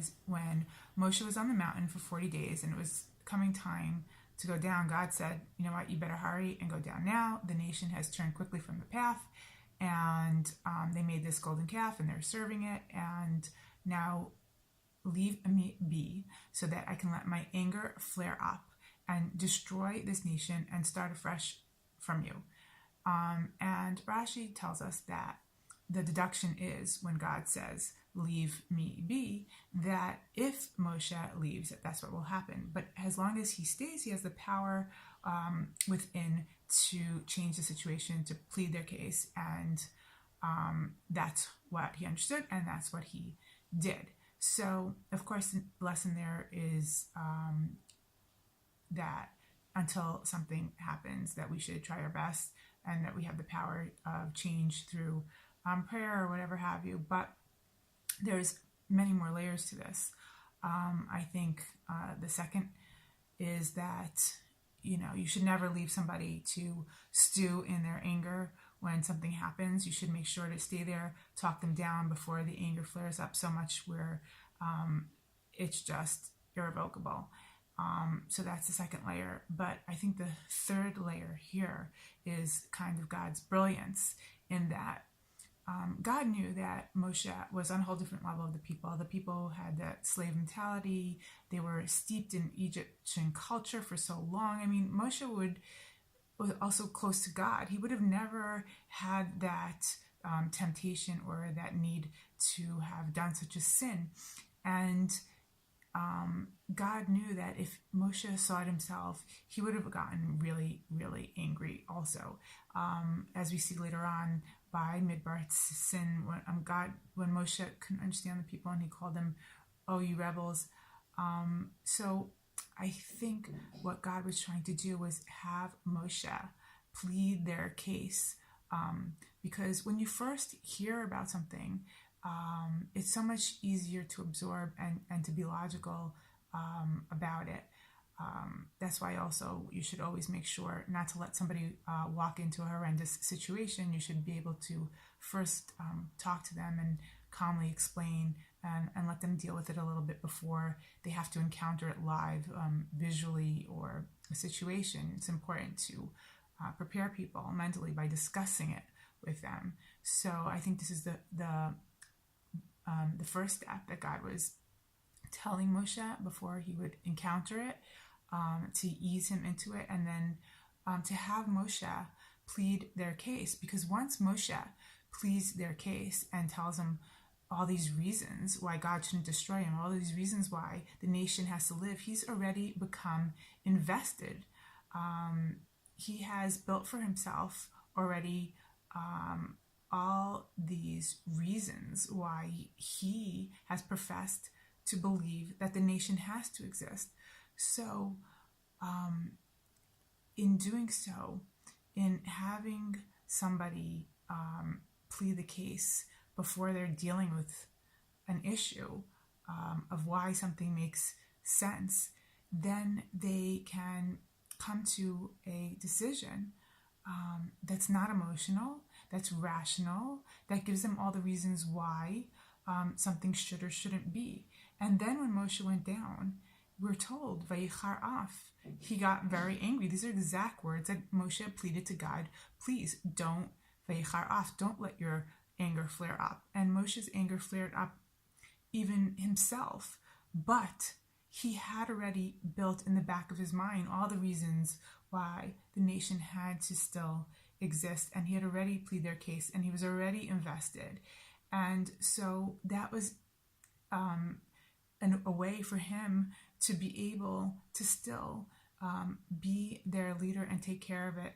is when Moshe was on the mountain for 40 days and it was coming time to go down, God said, you know what, you better hurry and go down now. The nation has turned quickly from the path, and they made this golden calf and they're serving it, and now leave me be so that I can let my anger flare up and destroy this nation and start afresh from you. And Rashi tells us that the deduction is when God says, leave me be, that if Moshe leaves, that's what will happen. But as long as he stays, he has the power within to change the situation, to plead their case. And that's what he understood, and that's what he did. So, of course, the lesson there is that until something happens, that we should try our best, and that we have the power of change through prayer or whatever have you. But there's many more layers to this. I think the second is that, you know, you should never leave somebody to stew in their anger when something happens. You should make sure to stay there, talk them down before the anger flares up so much where it's just irrevocable. So that's the second layer. But I think the third layer here is kind of God's brilliance, in that God knew that Moshe was on a whole different level of the people. The people had that slave mentality. They were steeped in Egyptian culture for so long. I mean, Moshe was also close to God. He would have never had that temptation or that need to have done such a sin. And God knew that if Moshe saw it himself, he would have gotten really, really angry also. As we see later on by Midbar sin, when Moshe couldn't understand the people and he called them, oh, you rebels. So I think what God was trying to do was have Moshe plead their case. Because when you first hear about something, it's so much easier to absorb and to be logical about it. That's why also you should always make sure not to let somebody walk into a horrendous situation. You should be able to first talk to them and calmly explain and let them deal with it a little bit before they have to encounter it live, visually, or a situation. It's important to prepare people mentally by discussing it with them. So I think this is the first step that God was telling Moshe before he would encounter it, to ease him into it, and then to have Moshe plead their case. Because once Moshe pleads their case and tells them all these reasons why God shouldn't destroy him, all these reasons why the nation has to live, he's already become invested. He has built for himself already all these reasons why he has professed to believe that the nation has to exist. So in doing so, in having somebody plead the case before they're dealing with an issue of why something makes sense, then they can come to a decision that's not emotional, that's rational, that gives them all the reasons why something should or shouldn't be. And then when Moshe went down, we're told, Vayichar af, he got very angry. These are exact words that Moshe pleaded to God. Please don't Vayichar af, don't let your anger flare up. And Moshe's anger flared up even himself. But he had already built in the back of his mind all the reasons why the nation had to still exist. And he had already pleaded their case, and he was already invested. And so that was a way for him to be able to still be their leader and take care of it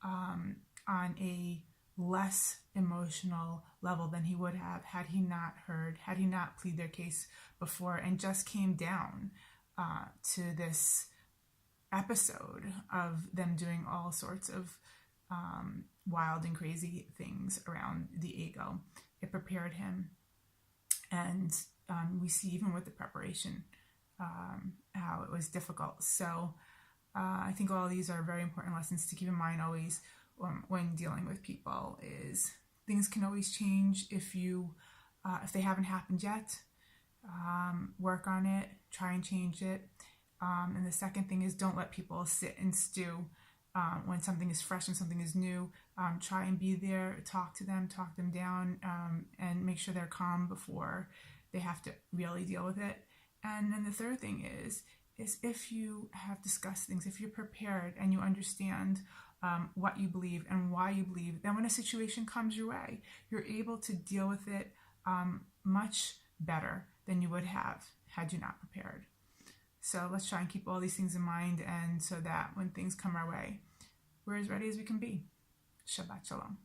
on a less emotional level than he would have had he not pleaded their case before and just came down to this episode of them doing all sorts of wild and crazy things around the ego. It prepared him. And we see even with the preparation how it was difficult. So I think all of these are very important lessons to keep in mind always when dealing with people. Is things can always change if they haven't happened yet. work on it, try and change it. And the second thing is don't let people sit and stew when something is fresh and something is new. Try and be there, talk to them, talk them down, and make sure they're calm before they have to really deal with it. And then the third thing is if you have discussed things, if you're prepared and you understand what you believe and why you believe, then when a situation comes your way, you're able to deal with it much better than you would have had you not prepared. So let's try and keep all these things in mind, and so that when things come our way, we're as ready as we can be. Shabbat Shalom.